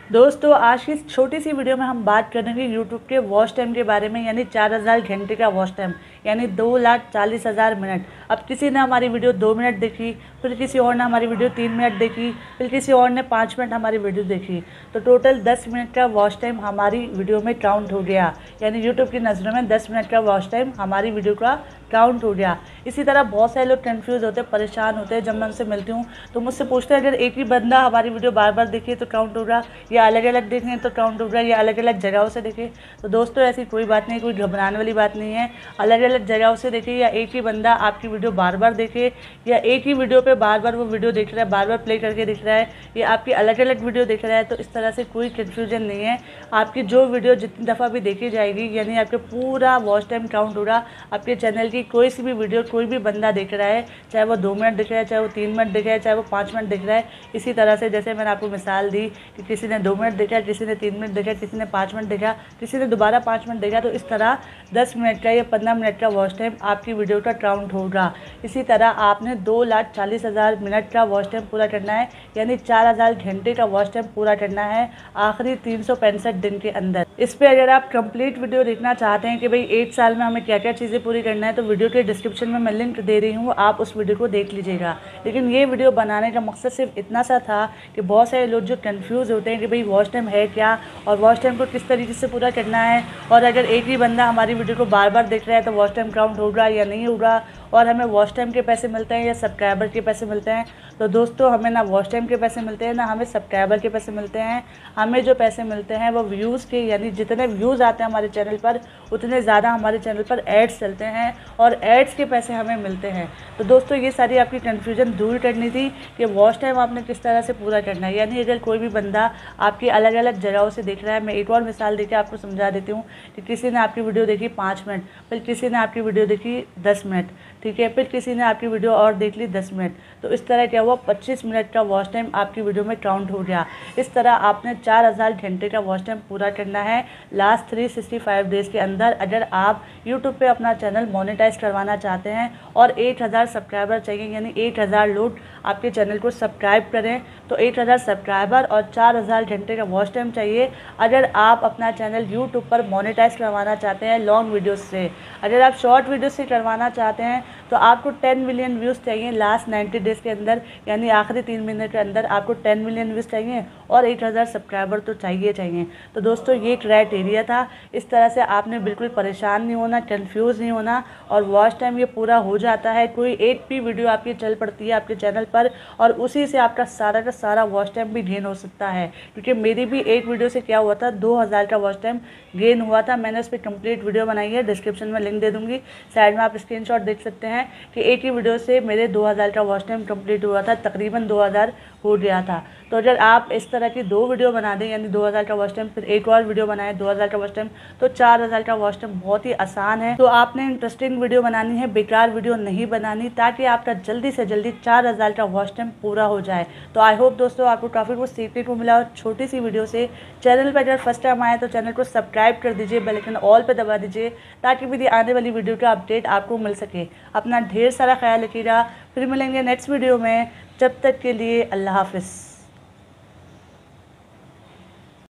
दोस्तों आज की इस छोटी सी वीडियो में हम बात करेंगे यूट्यूब के वॉच टाइम के बारे में, यानी 4000 घंटे का वॉच टाइम, यानी 2,40,000 मिनट। अब किसी ने हमारी वीडियो 2 मिनट देखी, फिर किसी और ने हमारी वीडियो 3 मिनट देखी, फिर किसी और ने 5 मिनट हमारी वीडियो देखी, तो टोटल 10 मिनट का वॉच टाइम हमारी वीडियो में काउंट हो गया। यानी यूट्यूब की नज़रों में 10 मिनट का वॉच टाइम हमारी वीडियो का काउंट हो गया। इसी तरह बहुत सारे लोग कंफ्यूज होते हैं, परेशान होते हैं। जब मैं उनसे मिलती हूँ तो मुझसे पूछते हैं अगर एक ही बंदा हमारी वीडियो बार बार देखे तो काउंट होगा, या अलग अलग देखें तो काउंट होगा, या अलग अलग जगहों से देखें। तो दोस्तों ऐसी कोई बात नहीं, कोई घबराने वाली बात नहीं है। अलग अलग जगहों से देखे या एक ही बंदा आपकी वीडियो बार बार देखे, या एक ही वीडियो पे बार बार वो वीडियो देख रहा है, बार बार प्ले करके दिख रहा है, या आपकी अलग अलग वीडियो देख रहा है, तो इस तरह से कोई कन्फ्यूजन नहीं है। आपकी जो वीडियो जितनी दफ़ा भी देखी जाएगी, यानी आपके पूरा वॉच टाइम काउंट होगा। आपके चैनल की कोई सी भी वीडियो कोई भी बंदा देख रहा है, चाहे वो 2 मिनट देख रहा है, चाहे वो 3 मिनट देख रहा है, चाहे वो 5 मिनट देख रहा है। इसी तरह से जैसे मैंने आपको मिसाल दी कि किसी ने 2 मिनट देखा, किसी ने 3 मिनट देखा, किसी ने 5 मिनट देखा, किसी ने दोबारा 5 मिनट देखा, तो इस तरह 10 मिनट का या 15 मिनट का वॉच टाइम आपकी वीडियो का काउंट होगा। इसी तरह आपने 2,40,000 मिनट का वॉच टाइम पूरा करना है, यानी 4000 घंटे का वॉच टाइम पूरा करना है आखिरी 365 दिन के अंदर। इस पर अगर आप कंप्लीट वीडियो देखना चाहते हैं कि भाई 1 साल में हमें क्या क्या चीज़ें पूरी करना है, तो वीडियो के डिस्क्रिप्शन में मैं लिंक दे रही हूँ, आप उस वीडियो को देख लीजिएगा। लेकिन ये वीडियो बनाने का मकसद सिर्फ इतना सा था कि बहुत सारे लोग जो कंफ्यूज होते हैं कि भाई वॉच टाइम है क्या, और वॉच टाइम को किस तरीके से पूरा करना है, और अगर एक ही बंदा हमारी वीडियो को बार बार देख रहा है तो वॉच टाइम काउंट होगा या नहीं होगा, और हमें वॉच टाइम के पैसे मिलते हैं या सब्सक्राइबर के पैसे मिलते हैं। तो दोस्तों हमें ना वॉच टाइम के पैसे मिलते हैं, ना हमें सब्सक्राइबर के पैसे मिलते हैं। हमें जो पैसे मिलते हैं वो व्यूज़ के, यानी जितने व्यूज़ आते हैं हमारे चैनल पर उतने ज़्यादा हमारे चैनल पर एड्स चलते हैं, और एड्स के पैसे हमें मिलते हैं। तो दोस्तों ये सारी आपकी कन्फ्यूजन दूर करनी थी कि वॉच टाइम आपने किस तरह से पूरा करना है। यानी अगर कोई भी बंदा आपकी अलग अलग जगहों से देख रहा है, मैं एक और मिसाल देकर आपको समझा देती हूँ कि किसी ने आपकी वीडियो देखी 5 मिनट, फिर किसी ने आपकी वीडियो देखी 10 मिनट, ठीक है, फिर किसी ने आपकी वीडियो और देख ली 10 मिनट, तो इस तरह क्या हुआ 25 मिनट का वॉच टाइम आपकी वीडियो में काउंट हो गया। इस तरह आपने 4000 घंटे का वॉच टाइम पूरा करना है लास्ट 365 डेज़ के अंदर, अगर आप यूट्यूब पे अपना चैनल मोनेटाइज करवाना चाहते हैं और 1000 सब्सक्राइबर चाहिए, यानी 1000 लोग आपके चैनल को सब्सक्राइब करें, तो 1000 सब्सक्राइबर और 4000 घंटे का वॉच टाइम चाहिए। अगर आप अपना चैनल यूट्यूब पर मोनेटाइज करवाना चाहते हैं लॉन्ग वीडियोस से, अगर आप शॉर्ट वीडियो से करवाना चाहते हैं तो आपको 10 मिलियन व्यूज़ चाहिए लास्ट 90 डेज़ के अंदर, यानी आखिरी 3 महीने के अंदर आपको 10 मिलियन व्यूज़ चाहिए और 1000 सब्सक्राइबर तो चाहिए। तो दोस्तों ये क्राइटेरिया था। इस तरह से आपने बिल्कुल परेशान नहीं होना, कंफ्यूज नहीं होना, और वॉच टाइम ये पूरा हो जाता है। कोई एक भी वीडियो आपकी चल पड़ती है आपके चैनल पर और उसी से आपका सारा का सारा वॉच टाइम भी गेन हो सकता है, क्योंकि मेरी भी एक वीडियो से क्या हुआ था, 2000 का वॉच टाइम गेन हुआ था। मैंने उस पर कंप्लीट वीडियो बनाई है, डिस्क्रिप्शन में लिंक दे दूँगी, साइड में आप स्क्रीनशॉट देख सकते हैं कि एक ही वीडियो से मेरे 2000 का वॉच टाइम कंप्लीट हुआ था, तकरीबन 2000 हो गया था। तो अगर आप इस तरह की 2 वीडियो बना दें, यानी 2000 का वॉच टाइम, फिर एक और वीडियो बनाए 2000 का वॉच टाइम, तो 4000 का वॉच टाइम बहुत ही आसान है। तो आपने इंटरेस्टिंग वीडियो बनानी है, बेकार वीडियो नहीं बनानी, ताकि आपका जल्दी से जल्दी 4000 का वॉच टाइम पूरा हो जाए। तो आई होप दोस्तों आपको काफ़ी कुछ सीखने को मिला और छोटी सी वीडियो से। चैनल पर अगर फर्स्ट टाइम आए तो चैनल को सब्सक्राइब कर दीजिए, बेल आइकन ऑल पर दबा दीजिए, ताकि मेरी आने वाली वीडियो का अपडेट आपको मिल सके। अपना ढेर सारा ख्याल रखिएगा, फिर मिलेंगे नेक्स्ट वीडियो में। जब तक के लिए अल्लाह हाफ़िज़।